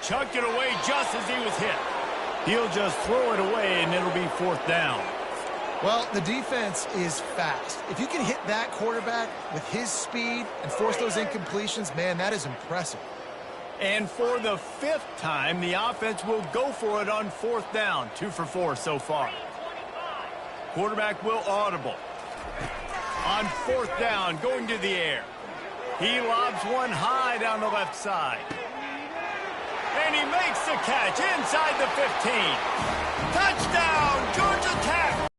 Chucked it away just as he was hit. He'll just throw it away, and it'll be 4th down. Well, the defense is fast. If you can hit that quarterback with his speed and force those incompletions, man, that is impressive. And for the 5th time, the offense will go for it on 4th down. 2 for 4 so far. Quarterback will audible. On 4th down, going to the air. He lobs one high down the left side. And he makes the catch inside the 15. Touchdown, Georgia Tech!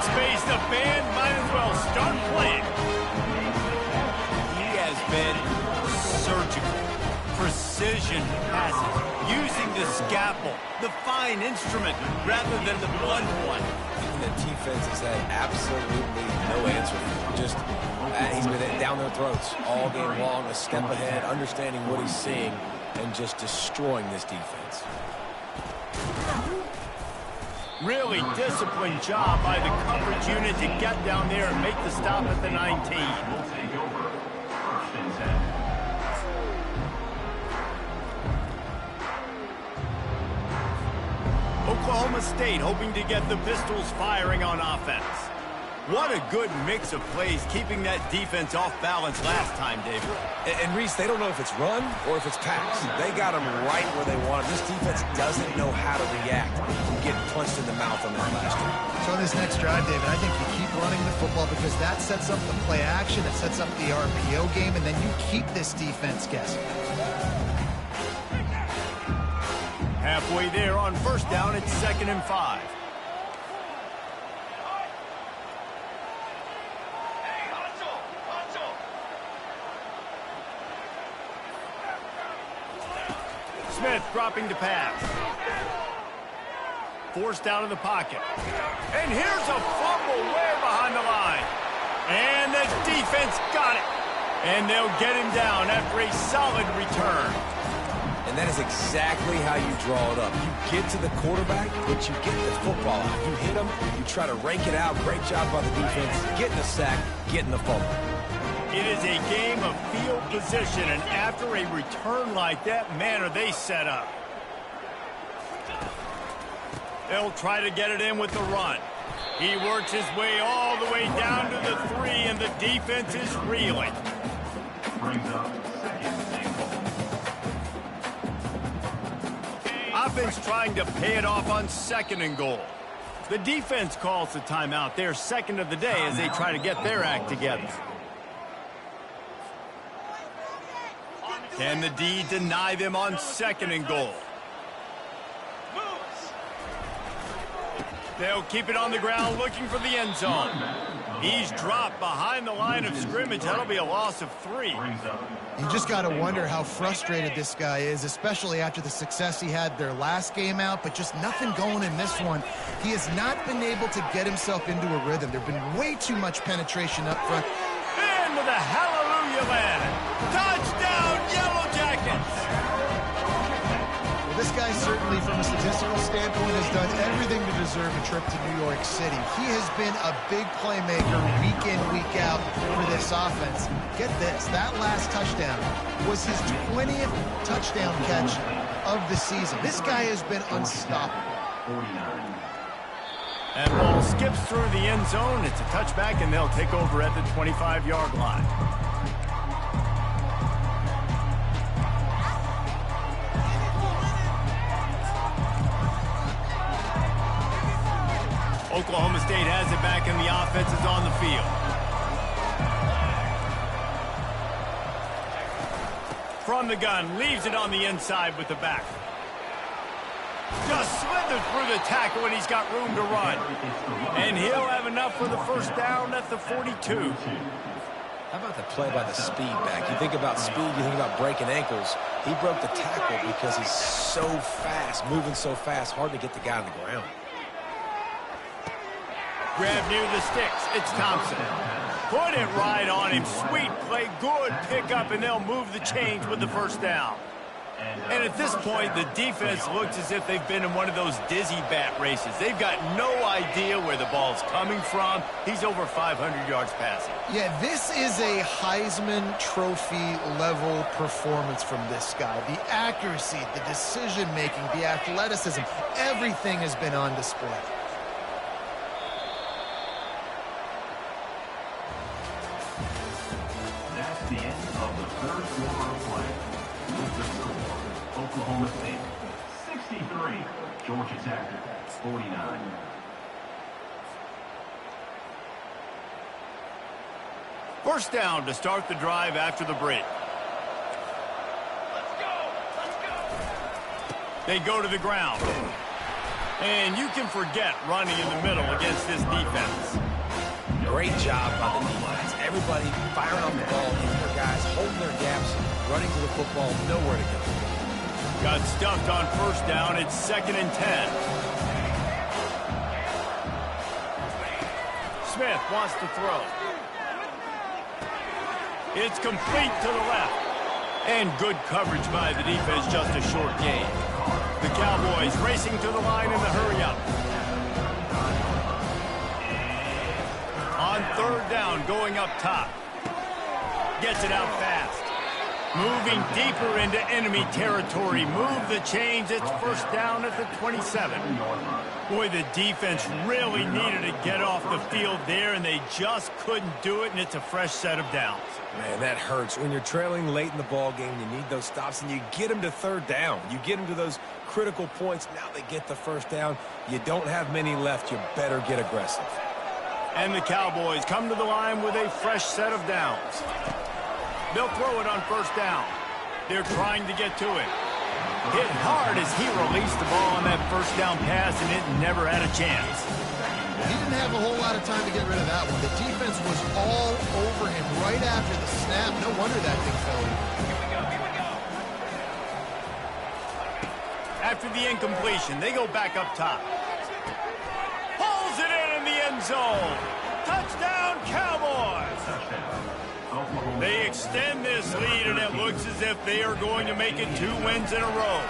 Space, the band might as well start playing. He has been surgical, precision passes, using the scalpel, the fine instrument, rather than the blunt one. The defense has had absolutely no answer. Just, he's been down their throats all game long, a step ahead, understanding what he's seeing, and just destroying this defense. Really disciplined job by the coverage unit to get down there and make the stop at the 19. Will take over. First and 10. Oklahoma State hoping to get the Pistols firing on offense. What a good mix of plays, keeping that defense off balance last time, David. And Reese, they don't know if it's run or if it's pass. They got them right where they want them. This defense doesn't know how to react from getting punched in the mouth on that last one. So on this next drive, David, I think you keep running the football because that sets up the play action, it sets up the RPO game, and then you keep this defense guessing. Halfway there on first down, it's 2nd and 5. Smith dropping to pass. Forced down in the pocket. And here's a fumble way behind the line. And the defense got it. And they'll get him down after a solid return. And that is exactly how you draw it up. You get to the quarterback, but you get the football out. You hit him, you try to rank it out. Great job by the defense. Getting the sack, getting the fumble. It is a game of field position, and after a return like that, man, are they set up. They'll try to get it in with the run. He works his way all the way down to the 3, and the defense is reeling. Brings up 2nd and goal. Offense trying to pay it off on 2nd and goal. The defense calls the timeout. Their second of the day as they try to get their act together. Can the D deny them on 2nd and goal? They'll keep it on the ground looking for the end zone. He's dropped behind the line of scrimmage. That'll be a loss of 3. You just got to wonder how frustrated this guy is, especially after the success he had their last game out, but just nothing going in this one. He has not been able to get himself into a rhythm. There's been way too much penetration up front. And with a hallelujah land. Touchdown, Yellow Jackets! Well, this guy certainly, from a statistical standpoint, has done everything to deserve a trip to New York City. He has been a big playmaker week in, week out for this offense. Get this, that last touchdown was his 20th touchdown catch of the season. This guy has been unstoppable. 49. That ball skips through the end zone. It's a touchback, and they'll take over at the 25-yard line. Oklahoma State has it back, and the offense is on the field. From the gun, leaves it on the inside with the back. Just slithered through the tackle, and he's got room to run. And he'll have enough for the first down at the 42. How about the play by the speed back? You think about speed, you think about breaking ankles. He broke the tackle because he's so fast, moving so fast, hard to get the guy on the ground. Grab near the sticks. It's Thompson. Put it right on him. Sweet play. Good pickup, and they'll move the chains with the first down. And at this point, the defense looks as if they've been in one of those dizzy bat races. They've got no idea where the ball's coming from. He's over 500 yards passing. Yeah, this is a Heisman Trophy level performance from this guy. The accuracy, the decision-making, the athleticism, everything has been on display. That's the end of the third quarter of play. With the score, Oklahoma State 63, Georgia Tech 49. First down to start the drive after the break. They go to the ground. And you can forget running in the middle against this defense. Great job by the defense. Everybody firing on the ball, hitting their guys, holding their gaps, running to the football, nowhere to go. Got stuffed on first down. It's 2nd and 10. Smith wants to throw. It's complete to the left. And good coverage by the defense, just a short gain. The Cowboys racing to the line in the hurry-up. On 3rd down, going up top. Gets it out fast. Moving deeper into enemy territory. Move the chains. It's 1st down at the 27. Boy, the defense really needed to get off the field there, and they just couldn't do it, and it's a fresh set of downs. Man, that hurts. When you're trailing late in the ball game, you need those stops, and you get them to 3rd down. You get them to those critical points. Now they get the 1st down. You don't have many left. You better get aggressive. And the Cowboys come to the line with a fresh set of downs. They'll throw it on 1st down. They're trying to get to it. Hit hard as he released the ball on that 1st down pass, and it never had a chance. He didn't have a whole lot of time to get rid of that one. The defense was all over him right after the snap. No wonder that thing fell in. After the incompletion, they go back up top. Pulls it in the end zone. Touchdown, Cowboys! They extend this lead, and it looks as if they are going to make it 2 wins in a row.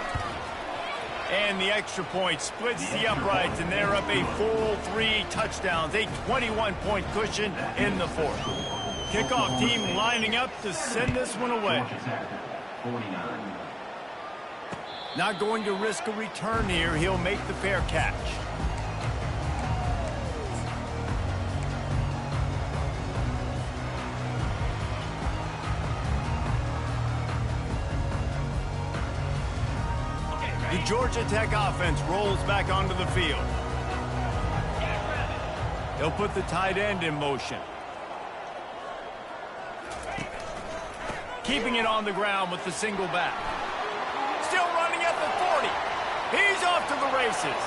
And the extra point splits the uprights, and they're up a full 3 touchdowns, a 21-point cushion in the 4th. Kickoff team lining up to send this one away. Not going to risk a return here. He'll make the fair catch. The Georgia Tech offense rolls back onto the field. They'll put the tight end in motion. Keeping it on the ground with the single back. Still running at the 40. He's off to the races.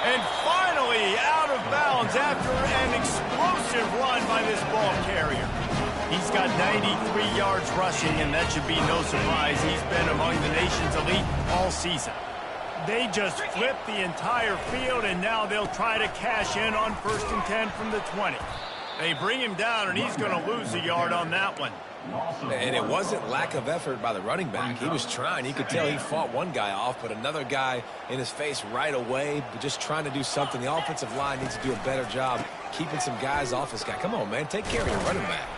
And finally out of bounds after an explosive run by this ball carrier. He's got 93 yards rushing, and that should be no surprise. He's been among the nation's elite all season. They just flipped the entire field, and now they'll try to cash in on 1st and 10 from the 20. They bring him down, and he's going to lose a yard on that one. And it wasn't lack of effort by the running back. He was trying. You could tell he fought one guy off, but another guy in his face right away, just trying to do something. The offensive line needs to do a better job keeping some guys off this guy. Come on, man. Take care of your running back.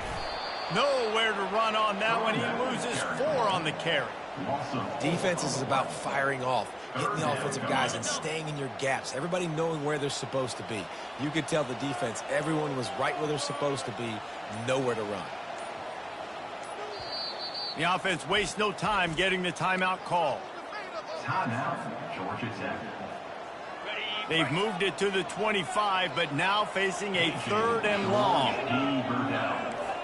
Nowhere to run on that one. He loses 4 on the carry. Defense is about firing off, hitting the offensive guys and staying in your gaps. Everybody knowing where they're supposed to be. You could tell the defense, everyone was right where they're supposed to be, nowhere to run. The offense wastes no time getting the timeout call. Timeout, Georgia Tech. They've moved it to the 25, but now facing a 3rd and long.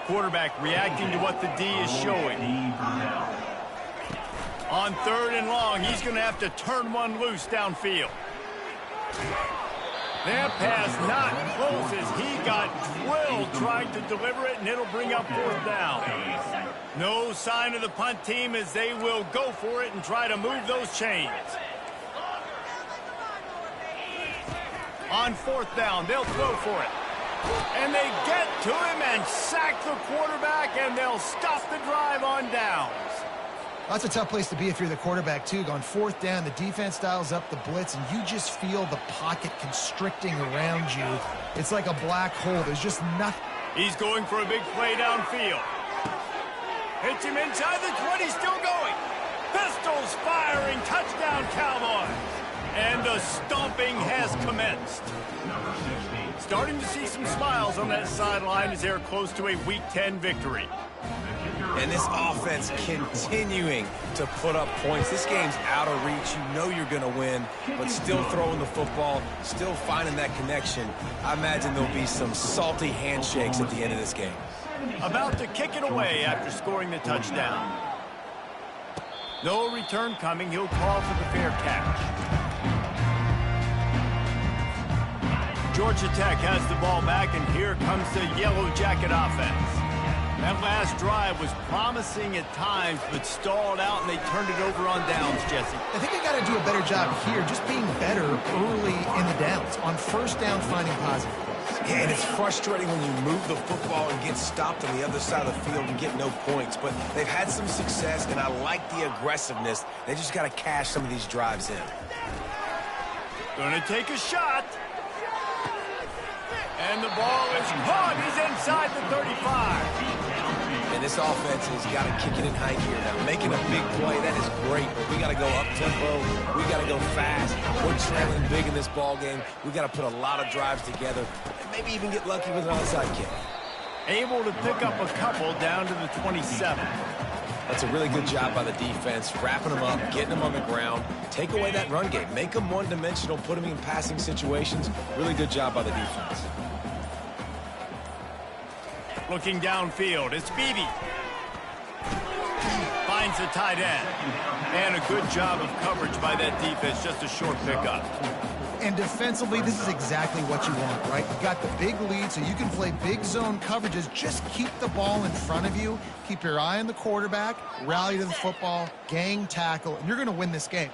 Quarterback reacting to what the D is showing. On 3rd and long, he's going to have to turn one loose downfield. That pass not close as he got drilled trying to deliver it, and it'll bring up 4th down. No sign of the punt team as they will go for it and try to move those chains. On 4th down, they'll throw for it. And they get to him and sack the quarterback, and they'll stop the drive on downs. That's a tough place to be if you're the quarterback, too. On 4th down, the defense dials up the blitz, and you just feel the pocket constricting around you. It's like a black hole. There's just nothing. He's going for a big play downfield. Hits him inside the 20, still going. Pistols firing, touchdown Cowboys. And the stomping has commenced. Starting to see some smiles on that sideline as they're close to a Week 10 victory. And this offense continuing to put up points. This game's out of reach. You know you're going to win, but still throwing the football, still finding that connection. I imagine there'll be some salty handshakes at the end of this game. About to kick it away after scoring the touchdown. No return coming. He'll call for the fair catch. Georgia Tech has the ball back, and here comes the Yellow Jacket offense. That last drive was promising at times, but stalled out, and they turned it over on downs, Jesse. I think they got to do a better job here, just being better early in the downs. On first down, finding positive. Yeah, and it's frustrating when you move the football and get stopped on the other side of the field and get no points. But they've had some success, and I like the aggressiveness. They just got to cash some of these drives in. Gonna take a shot. And the ball is caught. He's inside the 35. And this offense has got to kick it in high gear now. Making a big play, that is great, but we got to go up-tempo. We got to go fast. We're trailing big in this ball game. We got to put a lot of drives together and maybe even get lucky with an onside kick. Able to pick up a couple down to the 27. That's a really good job by the defense, wrapping them up, getting them on the ground. Take away that run game. Make them one-dimensional, put them in passing situations. Really good job by the defense. Looking downfield, it's Beebe. Finds the tight end. And a good job of coverage by that defense, just a short pickup. And defensively, this is exactly what you want, right? You got the big lead, so you can play big zone coverages. Just keep the ball in front of you. Keep your eye on the quarterback, rally to the football, gang tackle, and you're going to win this game.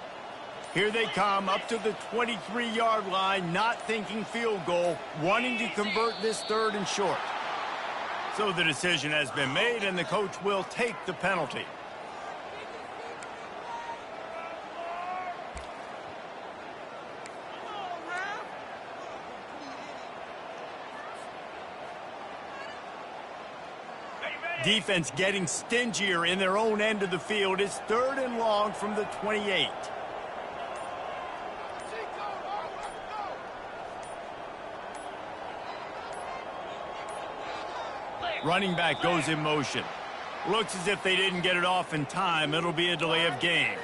Here they come up to the 23-yard line, not thinking field goal, wanting to convert this third and short. So the decision has been made, and the coach will take the penalty. Defense getting stingier in their own end of the field. It's third and long from the 28. Running back goes in motion. Looks as if they didn't get it off in time. It'll be a delay of game.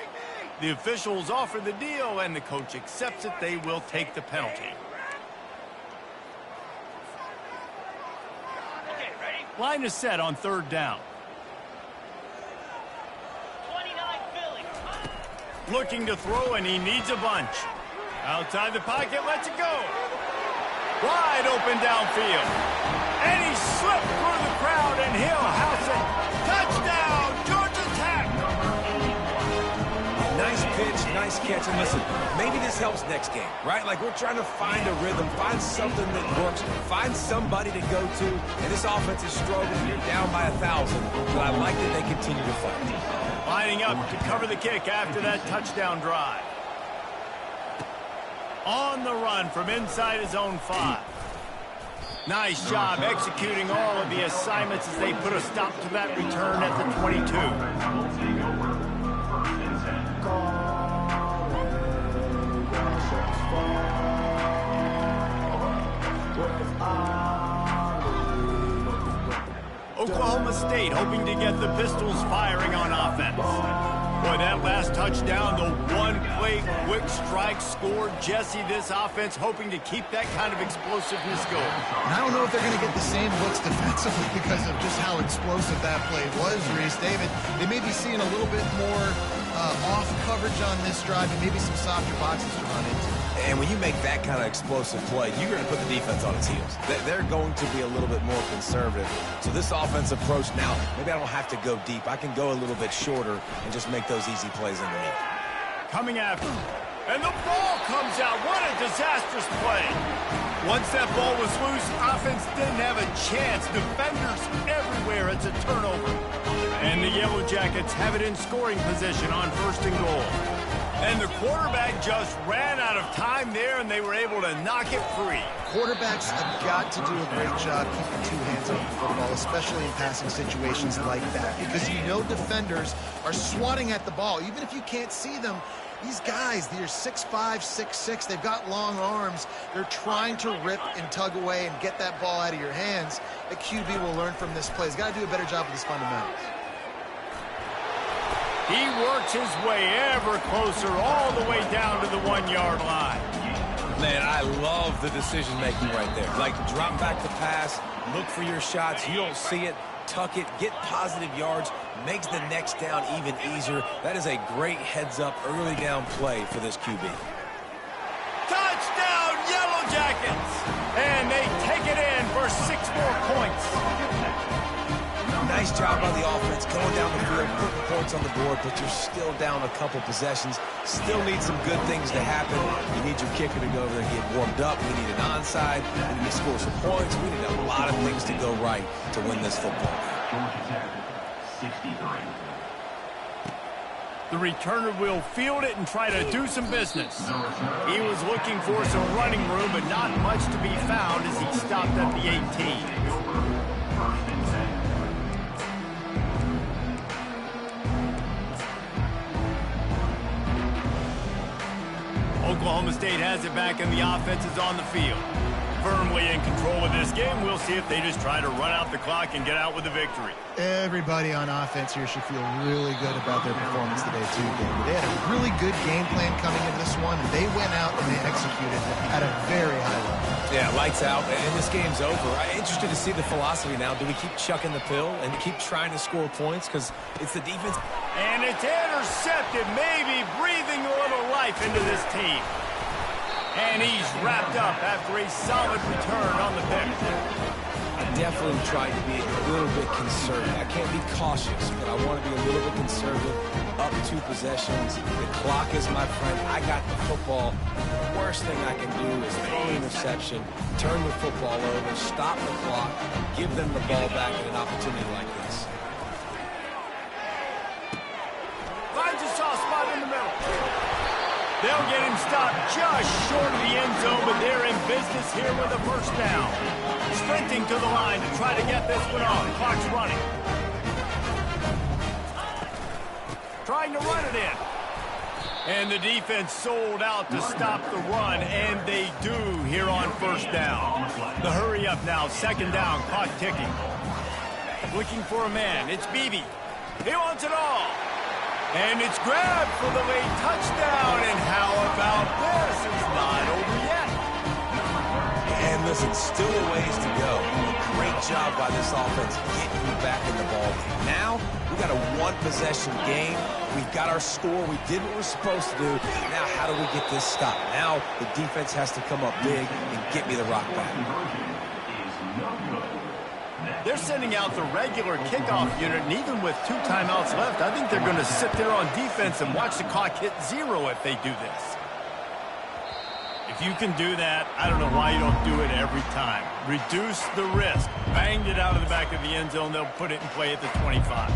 The officials offer the deal, and the coach accepts it. They will take the penalty. Line is set on third down. 29 Philly. Looking to throw, and he needs a bunch. Outside the pocket, lets it go. Wide open downfield. And he slipped through the crowd, and he'll house it. Touchdown, Georgia Tech! Nice pitch, nice catch. And listen, maybe this helps next game, right? Like we're trying to find a rhythm, find something that works, find somebody to go to. And this offense is struggling. You're down by 1,000, but I like that they continue to fight. Lining up to cover the kick after that touchdown drive. On the run from inside his own 5. Nice job executing all of the assignments as they put a stop to that return at the 22. Oklahoma State hoping to get the Pistols firing on offense. Boy, that last touchdown, the one-play quick strike scored. Jesse, this offense hoping to keep that kind of explosiveness going. And I don't know if they're going to get the same looks defensively because of just how explosive that play was, Reese. David, they may be seeing a little bit more off coverage on this drive and maybe some softer boxes to run into. And when you make that kind of explosive play, you're going to put the defense on its heels. They're going to be a little bit more conservative. So this offense approach now, maybe I don't have to go deep. I can go a little bit shorter and just make those easy plays underneath. Coming after. And the ball comes out. What a disastrous play. Once that ball was loose, offense didn't have a chance. Defenders everywhere. It's a turnover. And the Yellow Jackets have it in scoring position on first and goal. And the quarterback just ran out of time there, and they were able to knock it free. Quarterbacks have got to do a great job keeping 2 hands on the football, especially in passing situations like that, because you know defenders are swatting at the ball. Even if you can't see them, these guys, they're 6'5", 6'6", they've got long arms. They're trying to rip and tug away and get that ball out of your hands. The QB will learn from this play. He's got to do a better job with his fundamentals. He works his way ever closer all the way down to the 1-yard line. Man, I love the decision-making right there. Like, drop back the pass, look for your shots. You don't see it, tuck it, get positive yards, makes the next down even easier. That is a great heads-up, early down play for this QB. Touchdown, Yellow Jackets! And they take it in for 6 more points. Nice job by the offense going down the field, putting points on the board, but you're still down a couple possessions. Still need some good things to happen. You need your kicker to go over there and get warmed up. We need an onside. We need to score some points. We need a lot of things to go right to win this football game. Georgia Tech, 63. The returner will field it and try to do some business. He was looking for some running room, but not much to be found as he stopped at the 18. First and 10. Oklahoma State has it back and the offense is on the field. Firmly in control of this game. We'll see if they just try to run out the clock and get out with the victory. Everybody on offense here should feel really good about their performance today, too, David. They had a really good game plan coming into this one, and they went out and they executed at a very high level. Yeah, lights out, and this game's over. I'm interested to see the philosophy now. Do we keep chucking the pill and keep trying to score points? Because it's the defense. And it's intercepted, maybe breathing a little life into this team. And he's wrapped up after a solid return on the pick. I definitely tried to be a little bit conservative. I can't be cautious, but I want to be a little bit conservative. Up 2 possessions. The clock is my friend. I got the football. The worst thing I can do is throw an interception, turn the football over, stop the clock, give them the ball back in an opportunity like this. Finds a soft spot in the middle. They'll get him stopped just short of the end zone, but they're in business here with a first down. Sprinting to the line to try to get this one on. Clock's running. Trying to run it in. And the defense sold out to stop the run, and they do here on first down. The hurry up now, second down, clock ticking. Looking for a man, it's Beebe. He wants it all. And it's grabbed for the late touchdown, and how about this? It's not over yet. And listen, still a ways to go. Great job by this offense getting you back in the ball game. Now, we got a 1-possession game. We've got our score. We did what we're supposed to do. Now, how do we get this stopped? Now, the defense has to come up big and get me the rock back. They're sending out the regular kickoff unit, and even with 2 timeouts left, I think they're going to sit there on defense and watch the clock hit 0 if they do this. If you can do that, I don't know why you don't do it every time. Reduce the risk. Banged it out of the back of the end zone. They'll put it in play at the 25.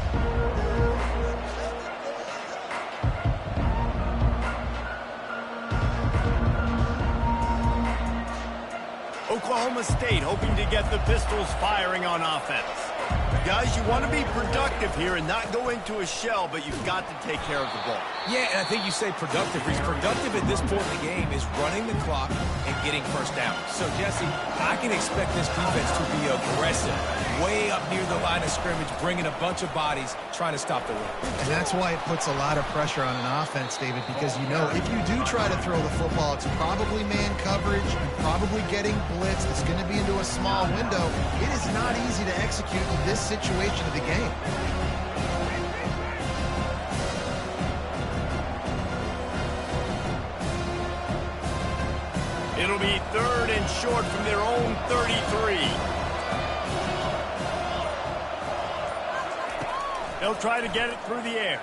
Oklahoma State hoping to get the Pistols firing on offense. Guys, you want to be productive here and not go into a shell, but you've got to take care of the ball. Yeah, and I think you say productive. He's productive at this point in the game is running the clock and getting first down. So, Jesse, I can expect this defense to be aggressive, way up near the line of scrimmage, bringing a bunch of bodies, trying to stop the run. And that's why it puts a lot of pressure on an offense, David, because you know if you do try to throw the football, it's probably man coverage, probably getting blitzed. It's going to be into a small window. It is not easy to execute in this situation of the game. It'll be 3rd and short from their own 33. They'll try to get it through the air.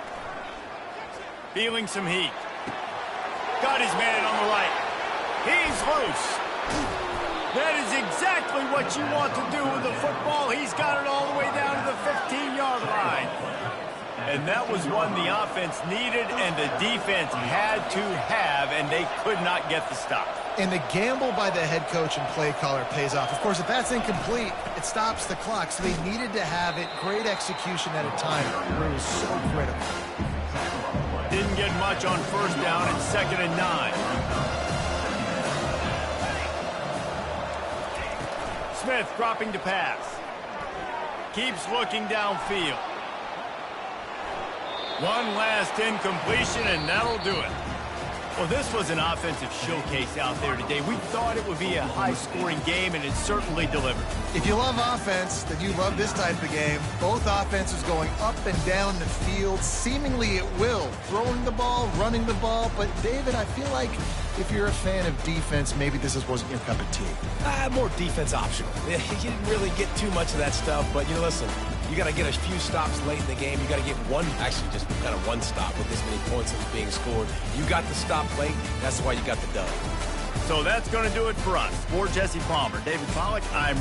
Feeling some heat. Got his man on the right. He's loose. That is exactly what you want to do with the football. He's got it all the way down to the 15-yard line. And that was one the offense needed and the defense had to have, and they could not get the stop. And the gamble by the head coach and play caller pays off. Of course, if that's incomplete, it stops the clock. So they needed to have it. Great execution at a time where it was so critical. Didn't get much on first down and 2nd and 9. Smith dropping to pass. Keeps looking downfield. One last incompletion, and that'll do it. Well, this was an offensive showcase out there today. We thought it would be a high-scoring game, and it certainly delivered. If you love offense, then you love this type of game. Both offenses going up and down the field, seemingly at will. Throwing the ball, running the ball. But, David, I feel like if you're a fan of defense, maybe this wasn't your cup of tea. More defense optional. You didn't really get too much of that stuff, but, listen, You got to get a few stops late in the game. You got to get one, actually just kind of one stop with this many points that was being scored. You got the stop late. That's why you got the dub. So that's going to do it for us. For Jesse Palmer, David Pollack, I'm